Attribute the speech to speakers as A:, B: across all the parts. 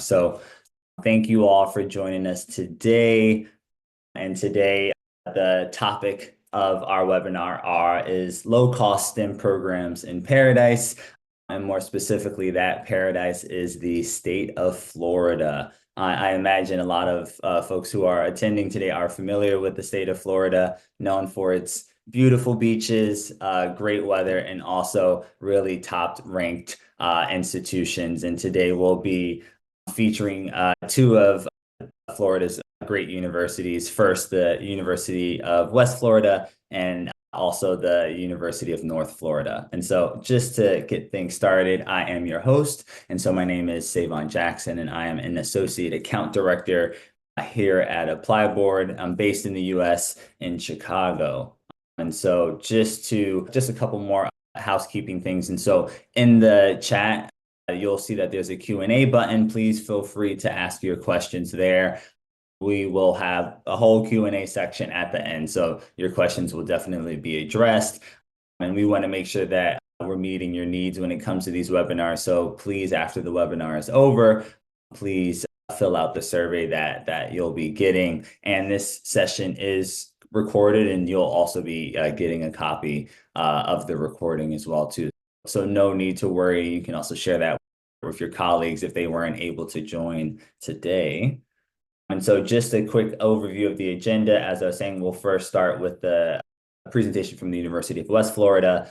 A: So thank you all for joining us today. And today, the topic of our webinar is low-cost STEM programs in Paradise. And more specifically, that Paradise is the state of Florida. I imagine a lot of folks who are attending today are familiar with the state of Florida, known for its beautiful beaches, great weather, and also really top-ranked institutions. And today we'll be featuring two of Florida's great universities. First, the University of West Florida and also the University of North Florida. And so just to get things started, I am your host. And so my name is Savon Jackson, and I am an associate account director here at ApplyBoard. I'm based in the US in Chicago. And so just a couple more housekeeping things. And so in the chat, you'll see that there's a Q&A button. Please feel free to ask your questions there. We will have a whole Q&A section at the end, so your questions will definitely be addressed. And we want to make sure that we're meeting your needs when it comes to these webinars. So please, after the webinar is over, please fill out the survey that you'll be getting. And this session is recorded, and you'll also be getting a copy of the recording as well, too. So no need to worry. You can also share that with your colleagues if they weren't able to join today. And so just a quick overview of the agenda. As I was saying, we'll first start with the presentation from the University of West Florida,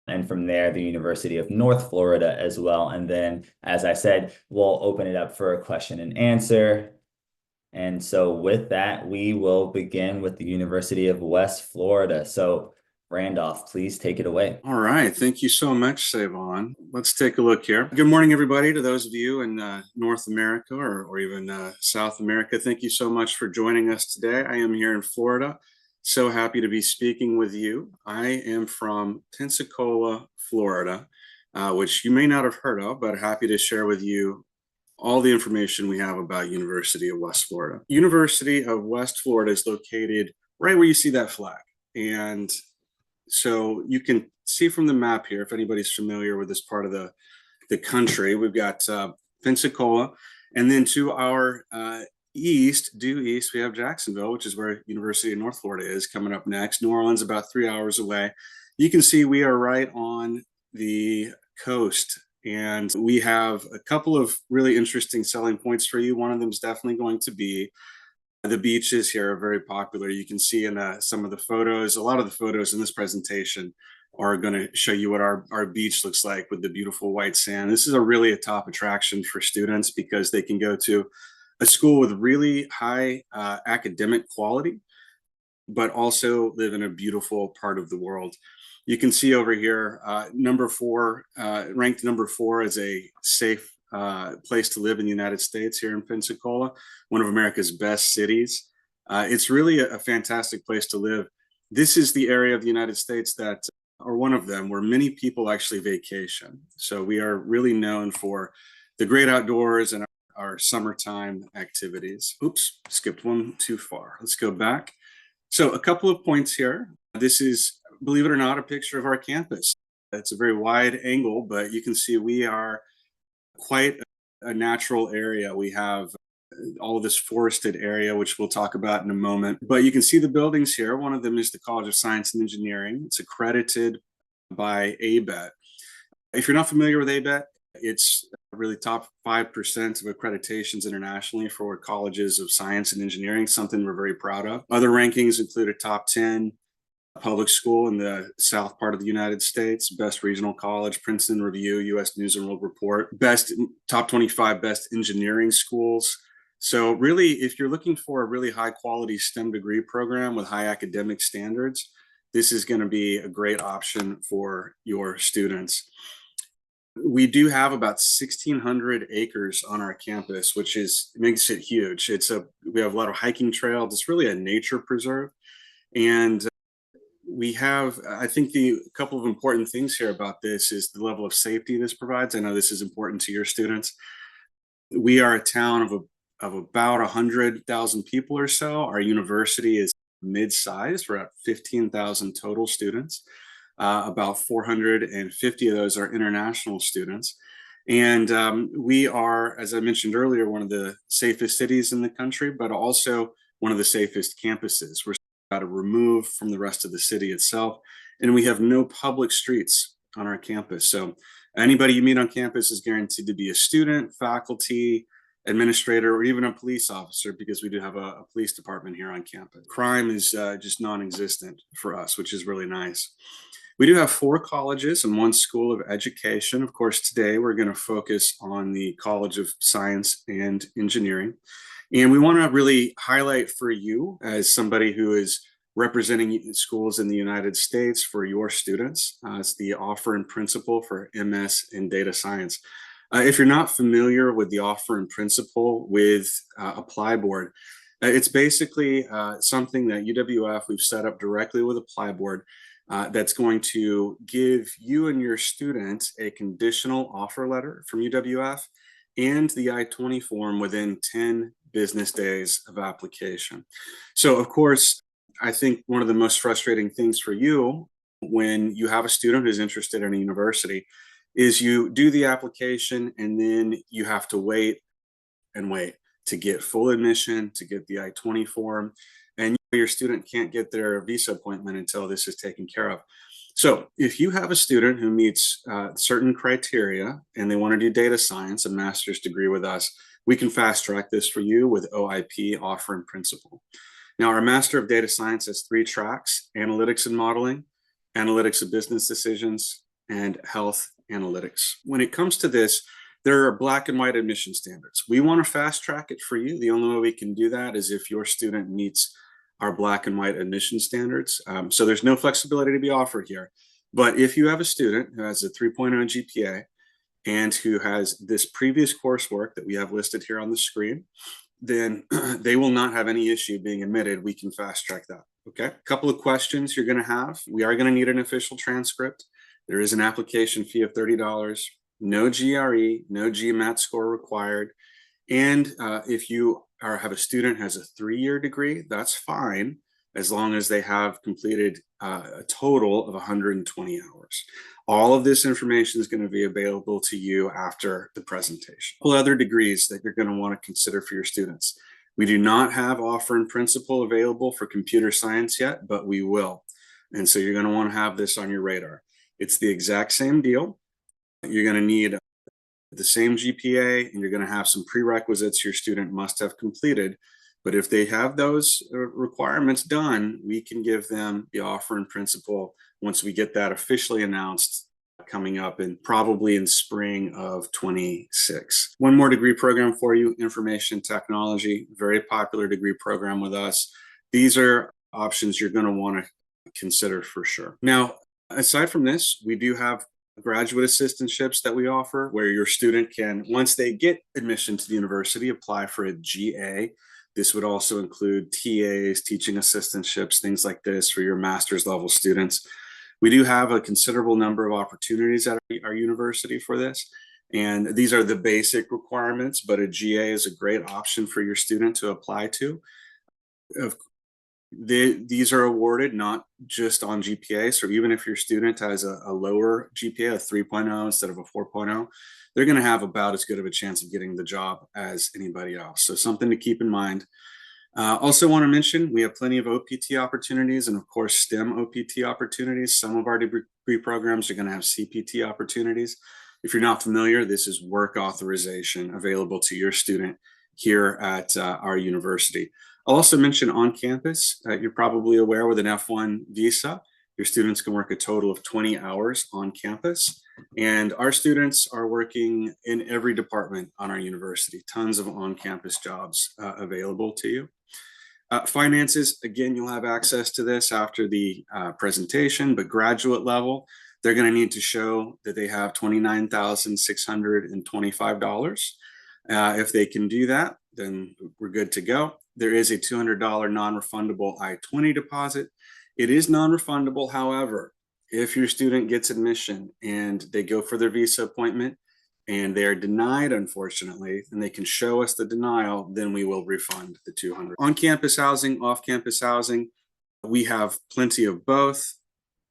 A: and from there, the University of North Florida as well. And then, as I said, we'll open it up for a question and answer. And so with that, we will begin with the University of West Florida. So Randolph, please take it away.
B: All right. Thank you so much, Savon. Let's take a look here. Good morning, everybody, to those of you in North America or even South America. Thank you so much for joining us today. I am here in Florida. So happy to be speaking with you. I am from Pensacola, Florida, which you may not have heard of, but happy to share with you all the information we have about University of West Florida. University of West Florida is located right where you see that flag. And so you can see from the map here, if anybody's familiar with this part of the country, we've got Pensacola, and then to our due east, we have Jacksonville, which is where University of North Florida is coming up next. New Orleans, about 3 hours away. You can see we are right on the coast, and we have a couple of really interesting selling points for you. One of them is definitely going to be the beaches here are very popular. You can see in some of the photos, a lot of the photos in this presentation are going to show you what our beach looks like with the beautiful white sand. This is really a top attraction for students because they can go to a school with really high academic quality, but also live in a beautiful part of the world. You can see over here, ranked number 4 as a safe place to live in the United States here in Pensacola, one of America's best cities. It's really a fantastic place to live. This is the area of the United States or one of them, where many people actually vacation. So we are really known for the great outdoors and our summertime activities. Oops, skipped one too far. Let's go back. So a couple of points here. This is, believe it or not, a picture of our campus. It's a very wide angle, but you can see we are quite a natural area. We have all of this forested area, which we'll talk about in a moment. But you can see the buildings here. One of them is the College of Science and Engineering. It's accredited by ABET. If you're not familiar with ABET, it's really top 5% of accreditations internationally for colleges of science and engineering, something we're very proud of. Other rankings include a top 10 public school in the south part of the United States, best regional college, Princeton Review, U.S. News and World Report, top 25 best engineering schools. So really, if you're looking for a really high quality STEM degree program with high academic standards, this is going to be a great option for your students. We do have about 1,600 acres on our campus, which makes it huge. We have a lot of hiking trails. It's really a nature preserve. And we have, I think a couple of important things here about this is the level of safety this provides. I know this is important to your students. We are a town of about 100,000 people or so. Our university is mid-sized. We're at 15,000 total students. About 450 of those are international students. And we are, as I mentioned earlier, one of the safest cities in the country, but also one of the safest campuses. We're about to remove from the rest of the city itself, and we have no public streets on our campus. So anybody you meet on campus is guaranteed to be a student, faculty, administrator, or even a police officer, because we do have a police department here on campus. Crime is just non-existent for us, which is really nice. We do have 4 colleges and 1 school of education. Of course, today we're going to focus on the College of Science and Engineering. And we want to really highlight for you, as somebody who is representing schools in the United States for your students, it's the offer in principle for MS in data science. If you're not familiar with the offer in principle with ApplyBoard, it's basically something that UWF, we've set up directly with ApplyBoard, that's going to give you and your student a conditional offer letter from UWF and the I-20 form within 10 business days of application. So of course, I think one of the most frustrating things for you when you have a student who's interested in a university is you do the application and then you have to wait and wait to get full admission, to get the I-20 form, and your student can't get their visa appointment until this is taken care of. So if you have a student who meets certain criteria and they want to do data science, a master's degree with us, we can fast track this for you with OIP, offer in principle. Now, our Master of Data Science has 3 tracks: analytics and modeling, analytics of business decisions, and health analytics. When it comes to this, there are black and white admission standards. We want to fast track it for you. The only way we can do that is if your student meets our black and white admission standards. So there's no flexibility to be offered here. But if you have a student who has a 3.0 GPA and who has this previous coursework that we have listed here on the screen, then they will not have any issue being admitted. We can fast track that. Okay. A couple of questions you're going to have. We are going to need an official transcript. There is an application fee of $30. No GRE, no GMAT score required. And if you have a student who has a 3-year degree, that's fine, as long as they have completed a total of 120 hours. All of this information is going to be available to you after the presentation. All other degrees that you're going to want to consider for your students. We do not have offer in principle available for computer science yet, but we will. And so you're going to want to have this on your radar. It's the exact same deal. You're going to need the same GPA, and you're going to have some prerequisites your student must have completed. But if they have those requirements done, we can give them the offer in principle once we get that officially announced, coming up in probably in spring of 26. One more degree program for you: information technology, very popular degree program with us. These are options you're going to want to consider for sure. Now, aside from this, we do have graduate assistantships that we offer, where your student can, once they get admission to the university, apply for a GA. This would also include TAs, teaching assistantships, things like this for your master's level students. We do have a considerable number of opportunities at our university for this. And these are the basic requirements, but a GA is a great option for your student to apply to. These are awarded not just on GPA. So even if your student has a lower GPA, a 3.0 instead of a 4.0, they're going to have about as good of a chance of getting the job as anybody else. So something to keep in mind. Also want to mention, we have plenty of OPT opportunities and of course STEM OPT opportunities. Some of our degree programs are going to have CPT opportunities. If you're not familiar, this is work authorization available to your student here at our university. I'll also mention on campus, you're probably aware, with an F1 visa, your students can work a total of 20 hours on campus. And our students are working in every department on our university, tons of on-campus jobs available to you. Finances, again, you'll have access to this after the presentation, but graduate level, they're going to need to show that they have $29,625. If they can do that, then we're good to go. There is a $200 non-refundable I-20 deposit. It is non-refundable, however, if your student gets admission and they go for their visa appointment and they are denied, unfortunately, and they can show us the denial, then we will refund the $200. On-campus housing, off-campus housing, we have plenty of both.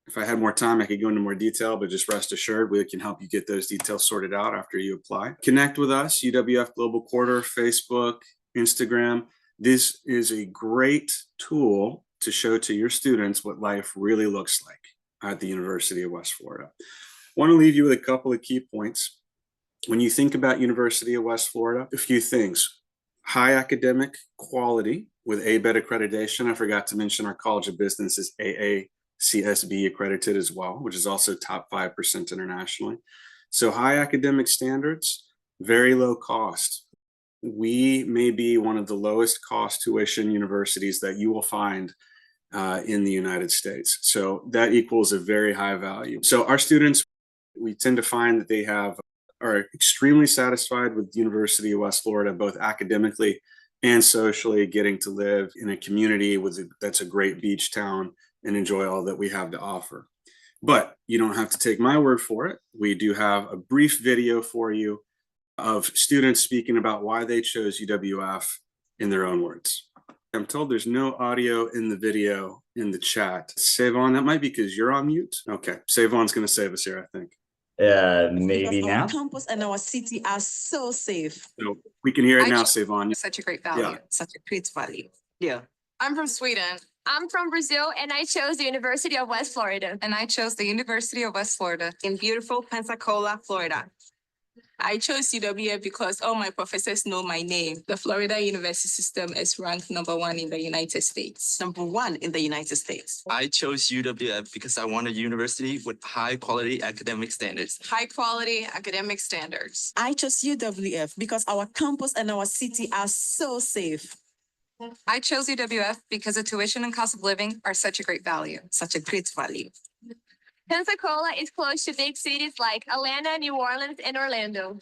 B: If I had more time, I could go into more detail, but just rest assured, we can help you get those details sorted out after you apply. Connect with us, UWF Global Quarter, Facebook, Instagram. This is a great tool to show to your students what life really looks like at the University of West Florida. I want to leave you with a couple of key points. When you think about University of West Florida, a few things. High academic quality with ABET accreditation. I forgot to mention our College of Business is AACSB accredited as well, which is also top 5% internationally. So high academic standards, very low cost. We may be one of the lowest cost tuition universities that you will find in the United States. So that equals a very high value. So our students, we tend to find that they are extremely satisfied with the University of West Florida, both academically and socially, getting to live in a community that's a great beach town and enjoy all that we have to offer. But you don't have to take my word for it. We do have a brief video for you of students speaking about why they chose UWF in their own words. I'm told there's no audio in the video in the chat. Savon, that might be because you're on mute. Okay, Savon's going to save us here, I think.
A: Maybe now.
C: Our campus and our city are so safe.
B: So we can hear it now, Savon.
C: Such a great value,
B: Yeah.
C: such a great value. Yeah.
D: I'm from Sweden. I'm from Brazil, and I chose the University of West Florida.
C: And I chose the University of West Florida in beautiful Pensacola, Florida. I chose UWF because all my professors know my name. The Florida University system is ranked #1 in the United States. #1 in the United States.
E: I chose UWF because I want a university with high quality academic standards.
C: High quality academic standards. I chose UWF because our campus and our city are so safe.
D: I chose UWF because the tuition and cost of living are such a great value.
C: Such a great value.
D: Pensacola is close to big cities like Atlanta, New Orleans, and Orlando.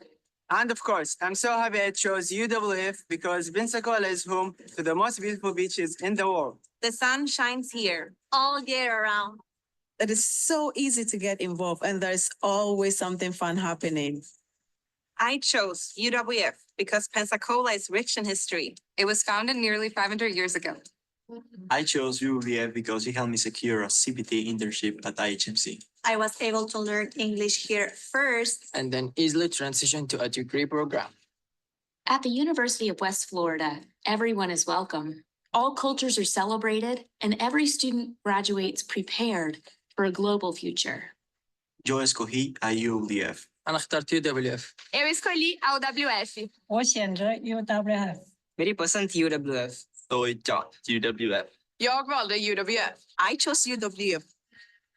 F: And of course, I'm so happy I chose UWF because Pensacola is home to the most beautiful beaches in the world.
C: The sun shines here.
D: All year around.
C: It is so easy to get involved and there's always something fun happening. I chose UWF because Pensacola is rich in history.
D: It was founded nearly 500 years ago.
E: I chose UWF because it helped me secure a CPT internship at IHMC.
G: I was able to learn English here first.
F: And then easily transition to a degree program.
H: At the University of West Florida, everyone is welcome. All cultures are celebrated, and every student graduates prepared for a global future.
E: Yo escogí a UWF.
F: أنا اخترت UWF.
D: Eu escolhi a UWF.
F: Very percent UWF.
E: So I chose UWF.
C: Jag valde UWF. I chose UWF.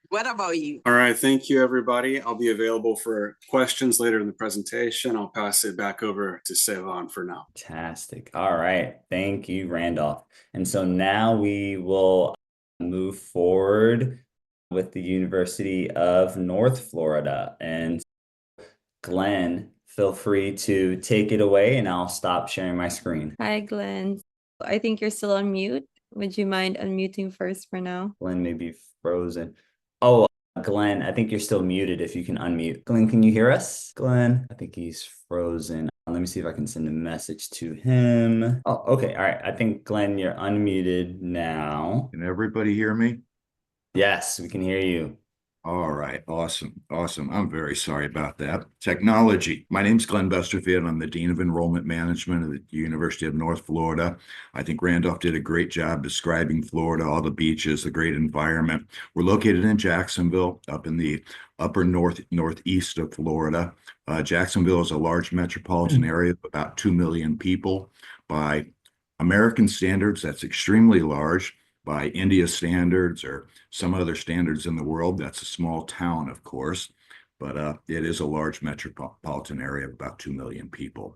C: What about you?
B: All right, thank you, everybody. I'll be available for questions later in the presentation. I'll pass it back over to Savon for now.
A: Fantastic. All right. Thank you, Randolph. And so now we will move forward with the University of North Florida. And Glenn, feel free to take it away and I'll stop sharing my screen.
I: Hi, Glenn. I think you're still on mute. Would you mind unmuting first for now?
A: Glenn may be frozen. Oh, Glenn, I think you're still muted if you can unmute. Glenn, can you hear us? Glenn, I think he's frozen. Let me see if I can send a message to him. Oh, okay. All right. I think, Glenn, you're unmuted now.
J: Can everybody hear me?
A: Yes, we can hear you.
J: All right. Awesome. Awesome. I'm very sorry about that. Technology. My name's Glenn Besterfield. I'm the Dean of Enrollment Management at the University of North Florida. I think Randolph did a great job describing Florida, all the beaches, the great environment. We're located in Jacksonville, up in the upper northeast of Florida. Jacksonville is a large metropolitan area of about 2 million people. By American standards, that's extremely large. By India standards or some other standards in the world, that's a small town, of course, but it is a large metropolitan area of about 2 million people.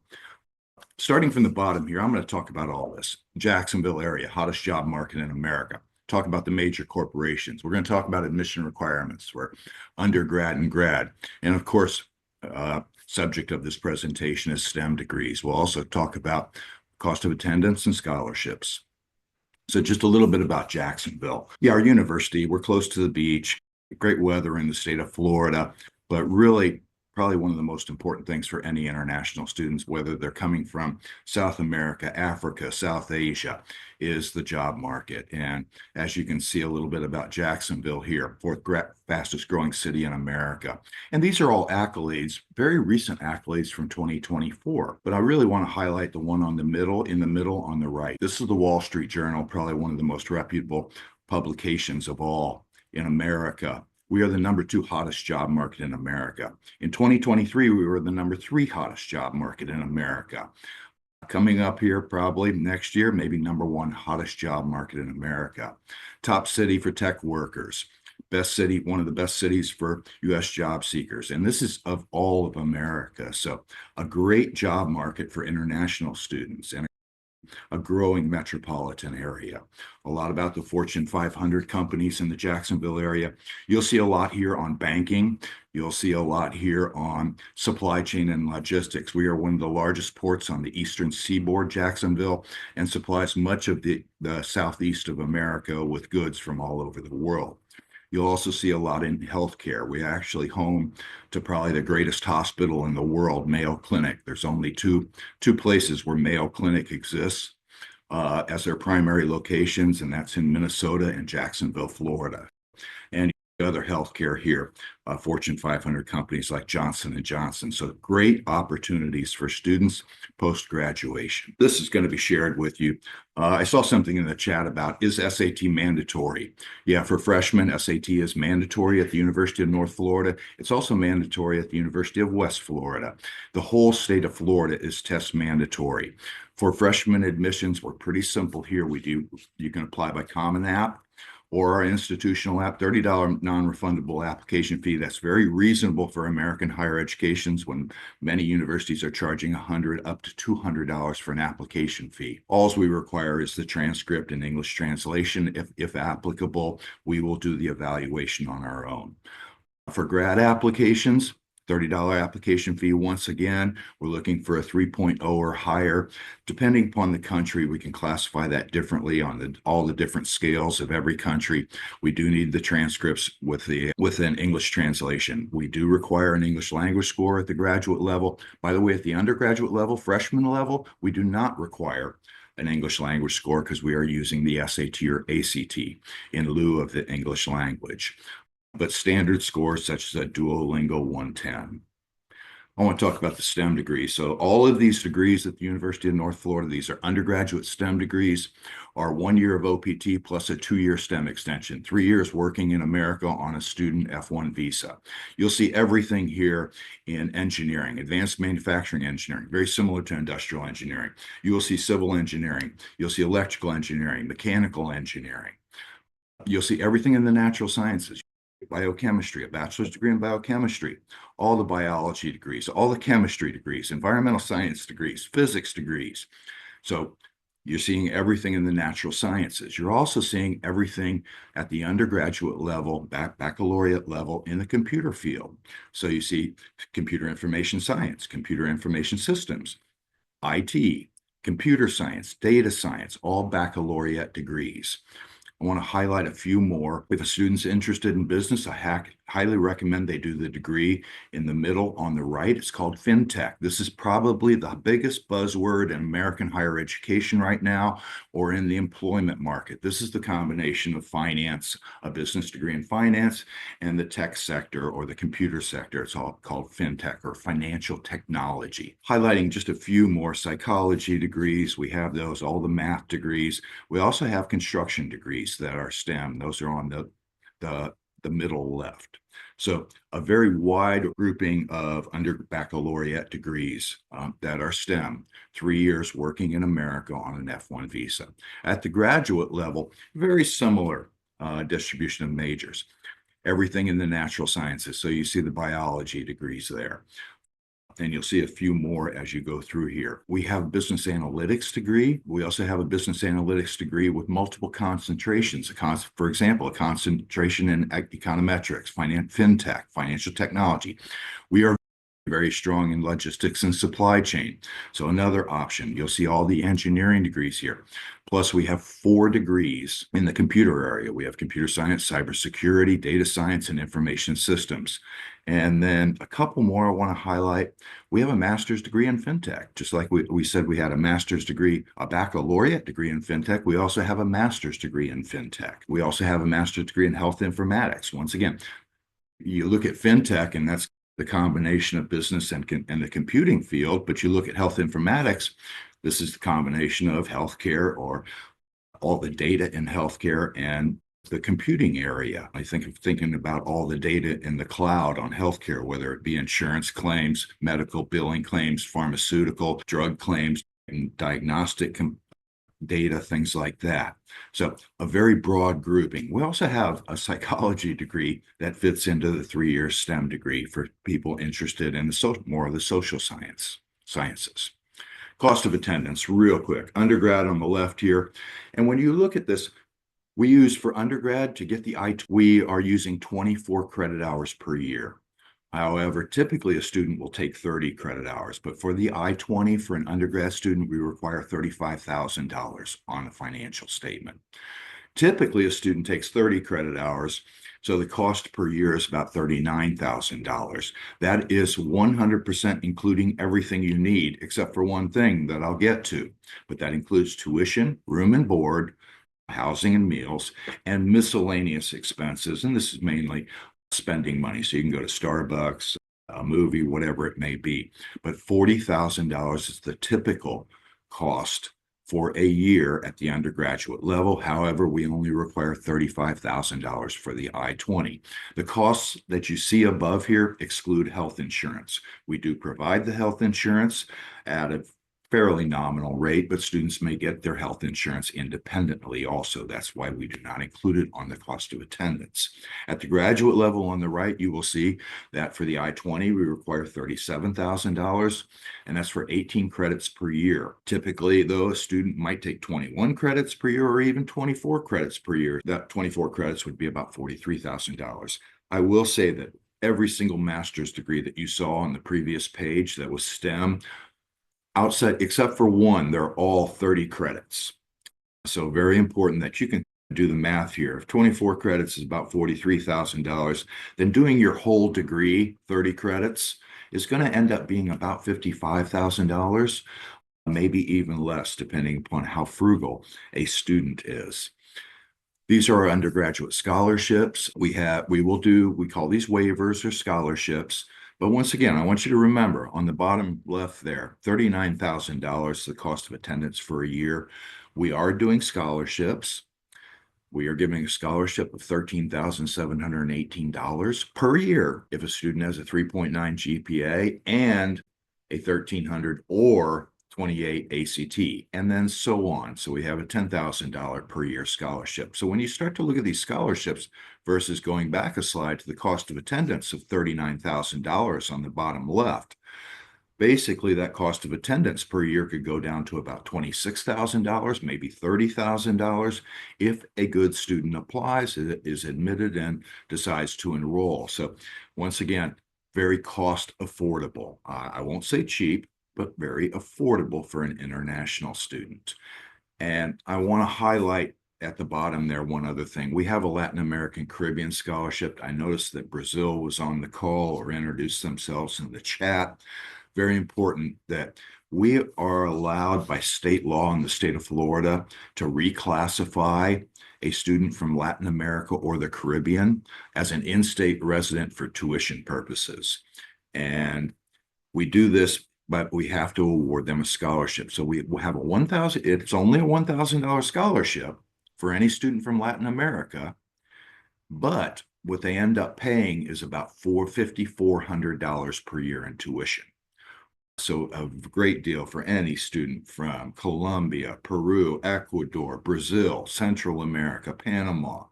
J: Starting from the bottom here, I'm going to talk about all this. Jacksonville area, hottest job market in America. Talk about the major corporations. We're going to talk about admission requirements for undergrad and grad. And of course, subject of this presentation is STEM degrees. We'll also talk about cost of attendance and scholarships. So just a little bit about Jacksonville. Yeah, our university, we're close to the beach, great weather in the state of Florida, but really probably one of the most important things for any international students, whether they're coming from South America, Africa, South Asia, is the job market. And as you can see a little bit about Jacksonville here, fourth fastest growing city in America. And these are all accolades, very recent accolades from 2024. But I really want to highlight the one in the middle on the right. This is the Wall Street Journal, probably one of the most reputable publications of all in America. We are the #2 hottest job market in America. In 2023, we were the #3 hottest job market in America. Coming up here, probably next year, maybe #1 hottest job market in America. Top city for tech workers. Best city, one of the best cities for U.S. job seekers. And this is of all of America. So a great job market for international students and a growing metropolitan area. A lot about the Fortune 500 companies in the Jacksonville area. You'll see a lot here on banking. You'll see a lot here on supply chain and logistics. We are one of the largest ports on the eastern seaboard, Jacksonville, and supplies much of the southeast of America with goods from all over the world. You'll also see a lot in healthcare. We're actually home to probably the greatest hospital in the world, Mayo Clinic. There's only two places where Mayo Clinic exists as their primary locations, and that's in Minnesota and Jacksonville, Florida. And other healthcare here, Fortune 500 companies like Johnson & Johnson. So great opportunities for students post-graduation. This is going to be shared with you. I saw something in the chat about, is SAT mandatory? Yeah, for freshmen, SAT is mandatory at the University of North Florida. It's also mandatory at the University of West Florida. The whole state of Florida is test mandatory. For freshman admissions, we're pretty simple here. You can apply by Common App or our institutional app, $30 non-refundable application fee. That's very reasonable for American higher educations when many universities are charging $100 up to $200 for an application fee. All we require is the transcript and English translation. If applicable, we will do the evaluation on our own. For grad applications, $30 application fee. Once again, we're looking for a 3.0 or higher. Depending upon the country, we can classify that differently on all the different scales of every country. We do need the transcripts with an English translation. We do require an English language score at the graduate level. By the way, at the undergraduate level, freshman level, we do not require an English language score because we are using the SAT or ACT in lieu of the English language. But standard scores such as a Duolingo 110. I want to talk about the STEM degrees. So all of these degrees at the University of North Florida, these are undergraduate STEM degrees, are 1 year of OPT plus a 2-year STEM extension, 3 years working in America on a student F1 visa. You'll see everything here in engineering, advanced manufacturing engineering, very similar to industrial engineering. You will see civil engineering. You'll see electrical engineering, mechanical engineering. You'll see everything in the natural sciences. Biochemistry, a bachelor's degree in biochemistry, all the biology degrees, all the chemistry degrees, environmental science degrees, physics degrees. So you're seeing everything in the natural sciences. You're also seeing everything at the undergraduate level, baccalaureate level in the computer field. So you see computer information science, computer information systems, IT, computer science, data science, all baccalaureate degrees. I want to highlight a few more. If a student's interested in business, I highly recommend they do the degree in the middle on the right. It's called FinTech. This is probably the biggest buzzword in American higher education right now, or in the employment market. This is the combination of finance, a business degree in finance, and the tech sector or the computer sector. It's all called FinTech or financial technology. Highlighting just a few more psychology degrees. We have those, all the math degrees. We also have construction degrees that are STEM. Those are on the middle left. So a very wide grouping of baccalaureate degrees that are STEM, 3 years working in America on an F1 visa. At the graduate level, very similar distribution of majors. Everything in the natural sciences. So you see the biology degrees there. And you'll see a few more as you go through here. We have a business analytics degree. We also have a business analytics degree with multiple concentrations. For example, a concentration in econometrics, fintech, financial technology. We are very strong in logistics and supply chain. So another option. You'll see all the engineering degrees here. Plus, we have 4 degrees in the computer area. We have computer science, cybersecurity, data science, and information systems. And then a couple more I want to highlight. We have a master's degree in fintech. Just like we said we had a master's degree, a baccalaureate degree in fintech, we also have a master's degree in fintech. We also have a master's degree in health informatics. Once again, you look at fintech, and that's the combination of business and the computing field, but you look at health informatics, this is the combination of healthcare, or all the data in healthcare, and the computing area. I think of thinking about all the data in the cloud on healthcare, whether it be insurance claims, medical billing claims, pharmaceutical, drug claims, and diagnostic data, things like that. So a very broad grouping. We also have a psychology degree that fits into the 3-year STEM degree for people interested in more of the social sciences. Cost of attendance, real quick. Undergrad on the left here. And when you look at this, we use for undergrad to get the we are using 24 credit hours per year. However, typically a student will take 30 credit hours, but for the I-20 for an undergrad student, we require $35,000 on a financial statement. Typically, a student takes 30 credit hours, so the cost per year is about $39,000. That is 100% including everything you need, except for one thing that I'll get to, but that includes tuition, room and board, housing and meals, and miscellaneous expenses. And this is mainly spending money. So you can go to Starbucks, a movie, whatever it may be. But $40,000 is the typical cost for a year at the undergraduate level. However, we only require $35,000 for the I-20. The costs that you see above here exclude health insurance. We do provide the health insurance at a fairly nominal rate, but students may get their health insurance independently also. That's why we do not include it on the cost of attendance. At the graduate level on the right, you will see that for the I-20, we require $37,000, and that's for 18 credits per year. Typically, though, a student might take 21 credits per year or even 24 credits per year. That 24 credits would be about $43,000. I will say that every single master's degree that you saw on the previous page that was STEM, outside, except for one, they're all 30 credits. So very important that you can do the math here. If 24 credits is about $43,000, then doing your whole degree, 30 credits, is going to end up being about $55,000, maybe even less, depending upon how frugal a student is. These are our undergraduate scholarships. We call these waivers or scholarships. But once again, I want you to remember on the bottom left there, $39,000, the cost of attendance for a year. We are doing scholarships. We are giving a scholarship of $13,718 per year if a student has a 3.9 GPA and a 1,300 or 28 ACT, and then so on. So we have a $10,000 per year scholarship. So when you start to look at these scholarships versus going back a slide to the cost of attendance of $39,000 on the bottom left, basically that cost of attendance per year could go down to about $26,000, maybe $30,000 if a good student applies, is admitted, and decides to enroll. So once again, very cost affordable. I won't say cheap, but very affordable for an international student. And I want to highlight at the bottom there one other thing. We have a Latin American Caribbean scholarship. I noticed that Brazil was on the call or introduced themselves in the chat. Very important that we are allowed by state law in the state of Florida to reclassify a student from Latin America or the Caribbean as an in-state resident for tuition purposes. And we do this, but we have to award them a scholarship. So we have it's only a $1,000 scholarship for any student from Latin America, but what they end up paying is about $400 per year in tuition. So a great deal for any student from Colombia, Peru, Ecuador, Brazil, Central America, Panama.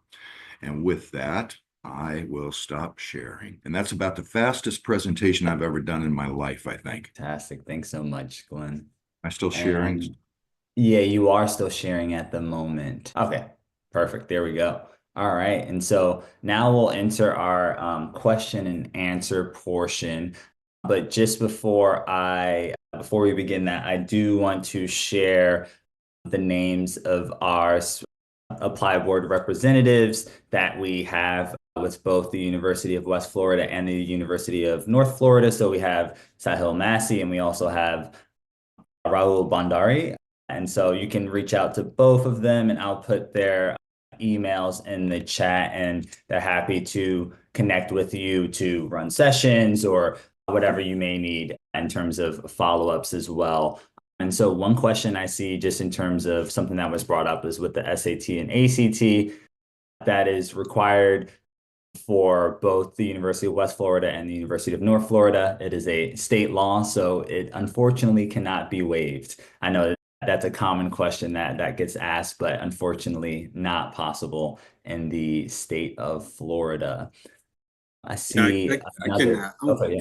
J: And with that, I will stop sharing. And that's about the fastest presentation I've ever done in my life, I think.
A: Fantastic. Thanks so much, Glenn.
J: Am I still sharing?
A: And yeah, you are still sharing at the moment. Okay, perfect. There we go. All right. And so now we'll enter our question and answer portion. But just before we begin that, I do want to share the names of our ApplyBoard representatives that we have with both the University of West Florida and the University of North Florida. So we have Sahil Massey and we also have Rahul Bandari. And so you can reach out to both of them, and I'll put their emails in the chat, and they're happy to connect with you to run sessions or whatever you may need in terms of follow-ups as well. And so one question I see just in terms of something that was brought up is with the SAT and ACT that is required for both the University of West Florida and the University of North Florida. It is a state law, so it unfortunately cannot be waived. I know that's a common question that gets asked, but unfortunately not possible in the state of Florida. I see.
B: I can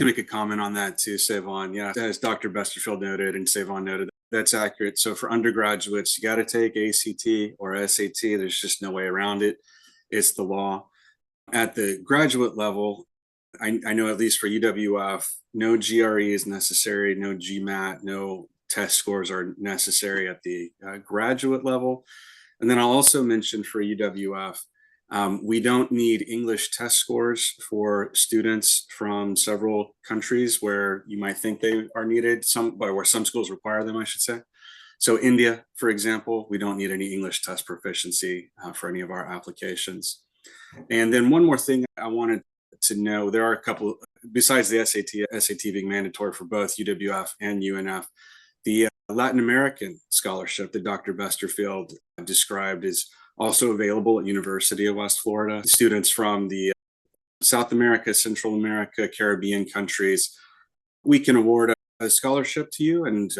B: make a comment on that too, Savon. Yeah, as Dr. Besterfield noted and Savon noted, that's accurate. So for undergraduates, you got to take ACT or SAT. There's just no way around it. It's the law. At the graduate level, I know at least for UWF, no GRE is necessary, no GMAT, no test scores are necessary at the graduate level. And then I'll also mention for UWF, we don't need English test scores for students from several countries where you might think they are needed, where some schools require them, I should say. So India, for example, we don't need any English test proficiency for any of our applications. And then one more thing I wanted to know, there are a couple, besides the SAT being mandatory for both UWF and UNF, the Latin American scholarship that Dr. Besterfield described is also available at University of West Florida. Students from the South America, Central America, Caribbean countries, we can award a scholarship to you, and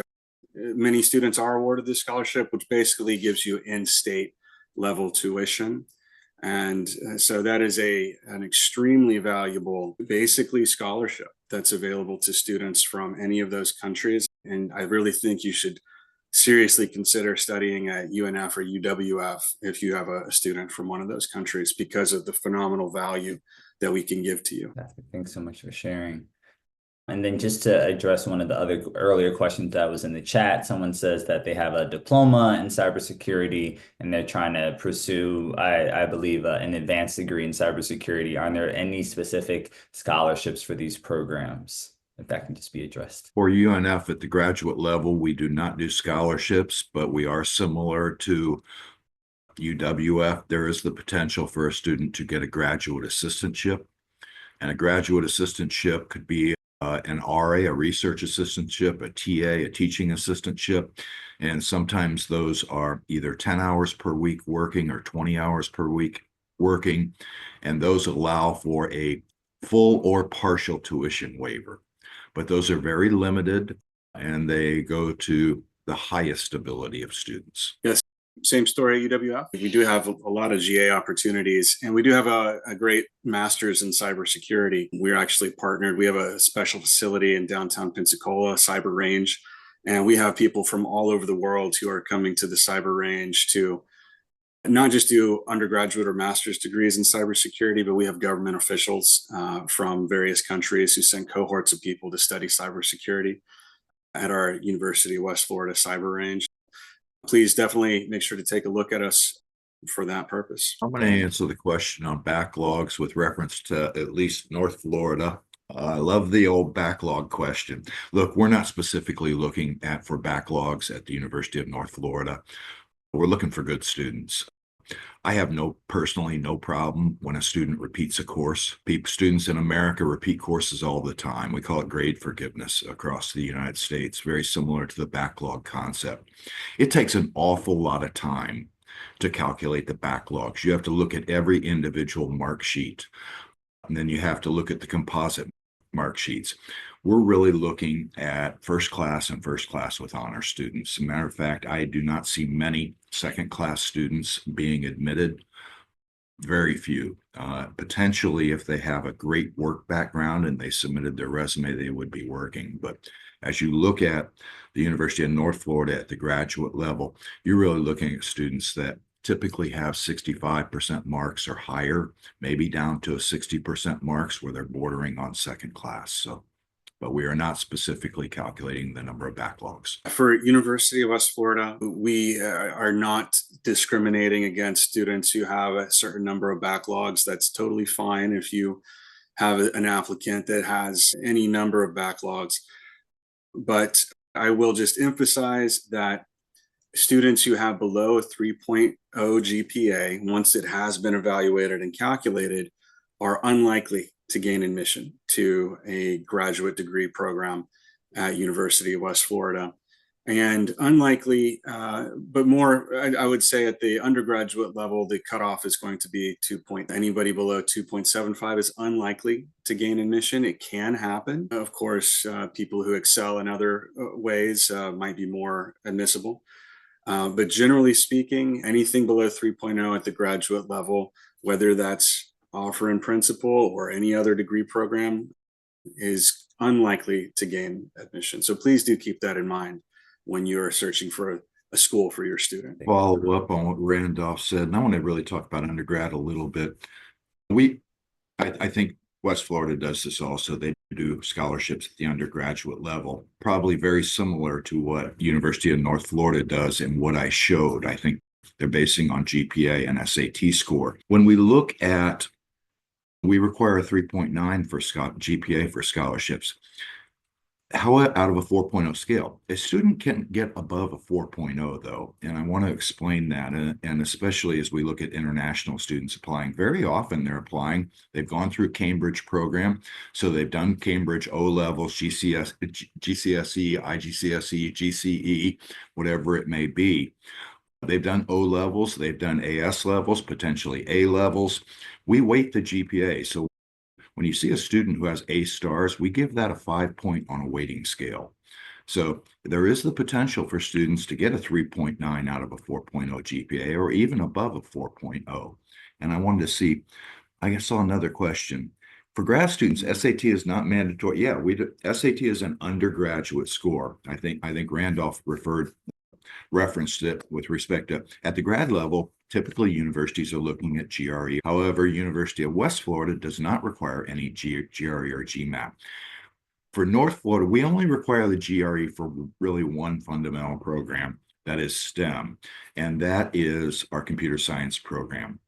B: many students are awarded this scholarship, which basically gives you in-state level tuition. And so that is an extremely valuable, basically scholarship that's available to students from any of those countries. And I really think you should seriously consider studying at UNF or UWF if you have a student from one of those countries, because of the phenomenal value that we can give to you.
A: Thanks so much for sharing. And then just to address one of the other earlier questions that was in the chat, someone says that they have a diploma in cybersecurity and they're trying to pursue, I believe, an advanced degree in cybersecurity. Are there any specific scholarships for these programs? If that can just be addressed.
J: For UNF at the graduate level, we do not do scholarships, but we are similar to UWF. There is the potential for a student to get a graduate assistantship, and a graduate assistantship could be an RA, a research assistantship, a TA, a teaching assistantship. And sometimes those are either 10 hours per week working or 20 hours per week working. And those allow for a full or partial tuition waiver. But those are very limited and they go to the highest ability of students.
B: Yes. Same story at UWF. We do have a lot of GA opportunities, and we do have a great master's in cybersecurity. We're actually partnered. We have a special facility in downtown Pensacola, Cyber Range, and we have people from all over the world who are coming to the Cyber Range to not just do undergraduate or master's degrees in cybersecurity, but we have government officials from various countries who send cohorts of people to study cybersecurity at our University of West Florida Cyber Range. Please definitely make sure to take a look at us for that purpose.
J: I'm going to answer the question on backlogs with reference to at least North Florida. I love the old backlog question. Look, we're not specifically looking for backlogs at the University of North Florida. We're looking for good students. I have personally no problem when a student repeats a course. Students in America repeat courses all the time. We call it grade forgiveness across the United States, very similar to the backlog concept. It takes an awful lot of time to calculate the backlogs. You have to look at every individual mark sheet, and then you have to look at the composite mark sheets. We're really looking at first class and first class with honor students. As a matter of fact, I do not see many second class students being admitted. Very few. Potentially, if they have a great work background and they submitted their resume, they would be working. But as you look at the University of North Florida at the graduate level, you're really looking at students that typically have 65% marks or higher, maybe down to a 60% marks where they're bordering on second class. So but we are not specifically calculating the number of backlogs.
B: For University of West Florida, we are not discriminating against students who have a certain number of backlogs. That's totally fine if you have an applicant that has any number of backlogs. But I will just emphasize that students who have below a 3.0 GPA, once it has been evaluated and calculated, are unlikely to gain admission to a graduate degree program at University of West Florida. And unlikely, but more, I would say at the undergraduate level, the cutoff is going to be 2. Anybody below 2.75 is unlikely to gain admission. It can happen. Of course, people who excel in other ways might be more admissible. But generally speaking, anything below 3.0 at the graduate level, whether that's offer in principle or any other degree program, is unlikely to gain admission. So please do keep that in mind when you're searching for a school for your student.
J: Follow up on what Randolph said, and I want to really talk about undergrad a little bit. I think West Florida does this also. They do scholarships at the undergraduate level, probably very similar to what University of North Florida does and what I showed. I think they're basing on GPA and SAT score. When we look at, we require a 3.9 for GPA for scholarships. How out of a 4.0 scale? A student can get above a 4.0 though, and I want to explain that, and especially as we look at international students applying, very often they're applying, they've gone through Cambridge program, so they've done Cambridge O-levels, GCSE, IGCSE, GCE, whatever it may be. They've done O-levels, they've done AS levels, potentially A levels. We weight the GPA, so when you see a student who has A stars, we give that a 5-point on a weighting scale. So there is the potential for students to get a 3.9 out of a 4.0 GPA or even above a 4.0. And I wanted to see, I saw another question. For grad students, SAT is not mandatory. Yeah, SAT is an undergraduate score. I think Randolph referenced it with respect to at the grad level. Typically, universities are looking at GRE. However, University of West Florida does not require any GRE or GMAT. For North Florida, we only require the GRE for really one fundamental program, that is STEM, and that is our computer science program.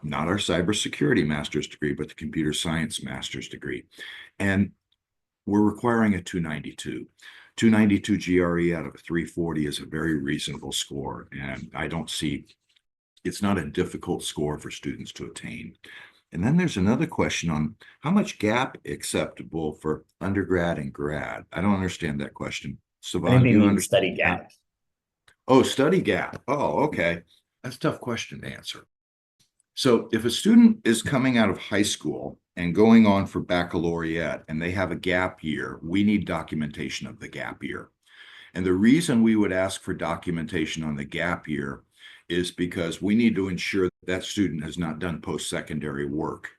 J: Not our cybersecurity master's degree, but the computer science master's degree. And we're requiring a 292. 292 GRE out of a 340 is a very reasonable score, and I don't see, it's not a difficult score for students to attain. And then there's another question on how much gap acceptable for undergrad and grad. I don't understand that question. Savon, do you understand?
A: Study gap.
J: Oh, study gap. Oh, okay. That's a tough question to answer. So if a student is coming out of high school and going on for baccalaureate and they have a gap year, we need documentation of the gap year. And the reason we would ask for documentation on the gap year is because we need to ensure that student has not done post-secondary work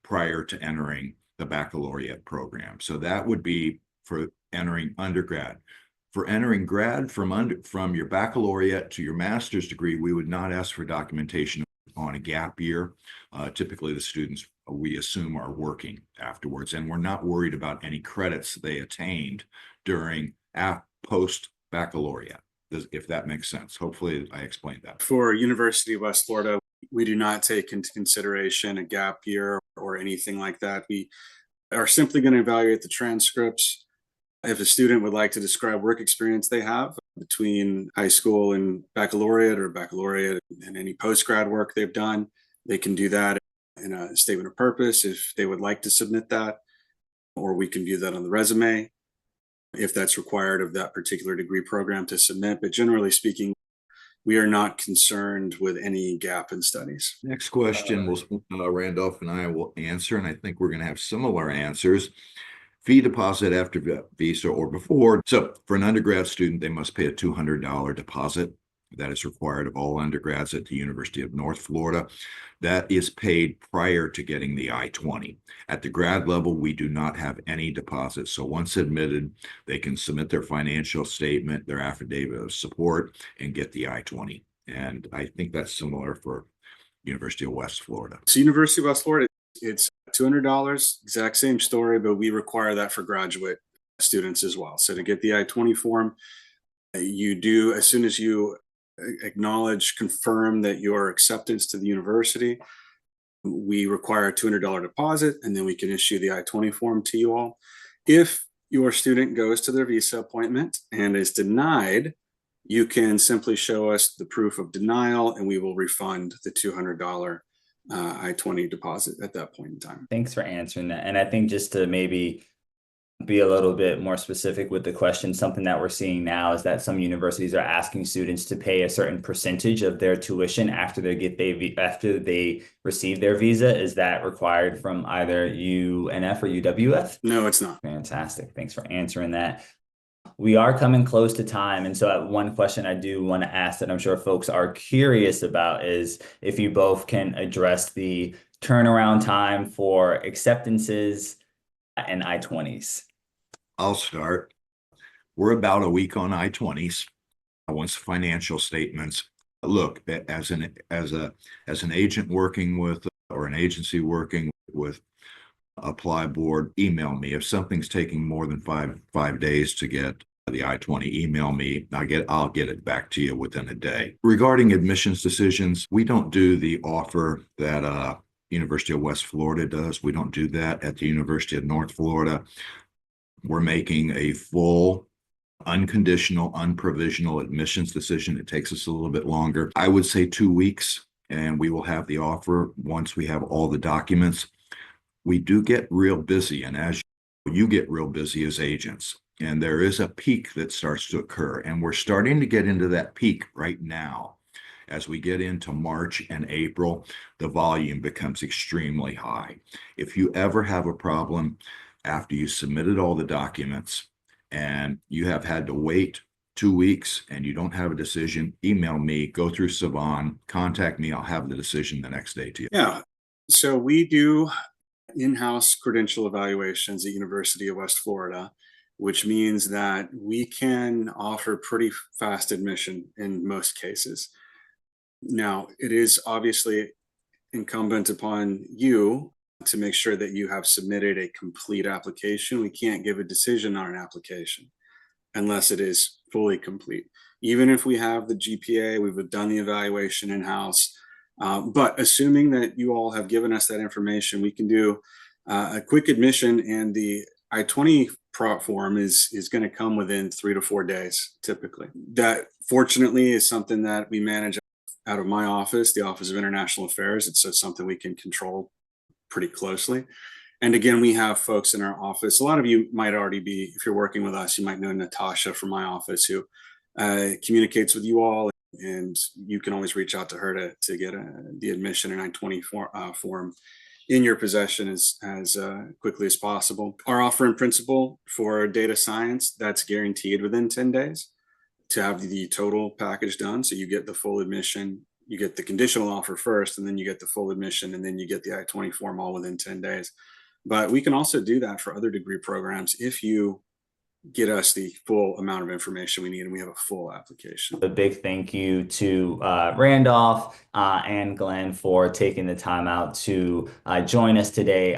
J: prior to entering the baccalaureate program. So that would be for entering undergrad. For entering grad from your baccalaureate to your master's degree, we would not ask for documentation on a gap year. Typically the students, we assume, are working afterwards, and we're not worried about any credits they attained during post-baccalaureate, if that makes sense. Hopefully I explained that.
B: For University of West Florida, we do not take into consideration a gap year or anything like that. We are simply going to evaluate the transcripts. If a student would like to describe work experience they have between high school and baccalaureate, or baccalaureate and any post-grad work they've done, they can do that in a statement of purpose if they would like to submit that, or we can view that on the resume if that's required of that particular degree program to submit. But generally speaking, we are not concerned with any gap in studies.
J: Next question will Randolph and I will answer, and I think we're going to have similar answers. Fee deposit after visa or before. So for an undergrad student, they must pay a $200 deposit. That is required of all undergrads at the University of North Florida. That is paid prior to getting the I-20. At the grad level, we do not have any deposits. So once admitted, they can submit their financial statement, their affidavit of support, and get the I-20. And I think that's similar for University of West Florida.
B: So University of West Florida, it's $200, exact same story, but we require that for graduate students as well. So to get the I-20 form, you do, as soon as you acknowledge, confirm that your acceptance to the university, we require a $200 deposit, and then we can issue the I-20 form to you all. If your student goes to their visa appointment and is denied, you can simply show us the proof of denial and we will refund the $200 I-20 deposit at that point in time.
A: Thanks for answering that. And I think just to maybe be a little bit more specific with the question, something that we're seeing now is that some universities are asking students to pay a certain percentage of their tuition after they receive their visa. Is that required from either UNF or UWF?
B: No, it's not.
A: Fantastic. Thanks for answering that. We are coming close to time. And so one question I do want to ask that I'm sure folks are curious about is if you both can address the turnaround time for acceptances and I-20s.
J: I'll start. We're about a week on I-20s. Once financial statements, look, as an agent working with, or an agency working with ApplyBoard, email me. If something's taking more than five days to get the I-20, email me. I'll get it back to you within a day. Regarding admissions decisions, we don't do the offer that University of West Florida does. We don't do that at the University of North Florida. We're making a full, unconditional, unprovisional admissions decision. It takes us a little bit longer. I would say 2 weeks, and we will have the offer once we have all the documents. We do get real busy, and as you get real busy as agents, and there is a peak that starts to occur, and we're starting to get into that peak right now. As we get into March and April, the volume becomes extremely high. If you ever have a problem after you submitted all the documents and you have had to wait 2 weeks and you don't have a decision, email me, go through Savon, contact me. I'll have the decision the next day to you.
B: Yeah. So we do in-house credential evaluations at University of West Florida, which means that we can offer pretty fast admission in most cases. Now, it is obviously incumbent upon you to make sure that you have submitted a complete application. We can't give a decision on an application unless it is fully complete. Even if we have the GPA, we've done the evaluation in-house. But assuming that you all have given us that information, we can do a quick admission, and the I-20 form is going to come within 3 to 4 days, typically. That fortunately is something that we manage out of my office, the Office of International Affairs. It's something we can control pretty closely. And again, we have folks in our office. A lot of you might already be, if you're working with us, you might know Natasha from my office, who communicates with you all, and you can always reach out to her to get the admission and I-20 form in your possession as quickly as possible. Our offer in principle for data science, that's guaranteed within 10 days to have the total package done. So you get the full admission, you get the conditional offer first, and then you get the full admission, and then you get the I-20 form all within 10 days. But we can also do that for other degree programs if you get us the full amount of information we need and we have a full application.
A: A big thank you to Randolph and Glenn for taking the time out to join us today.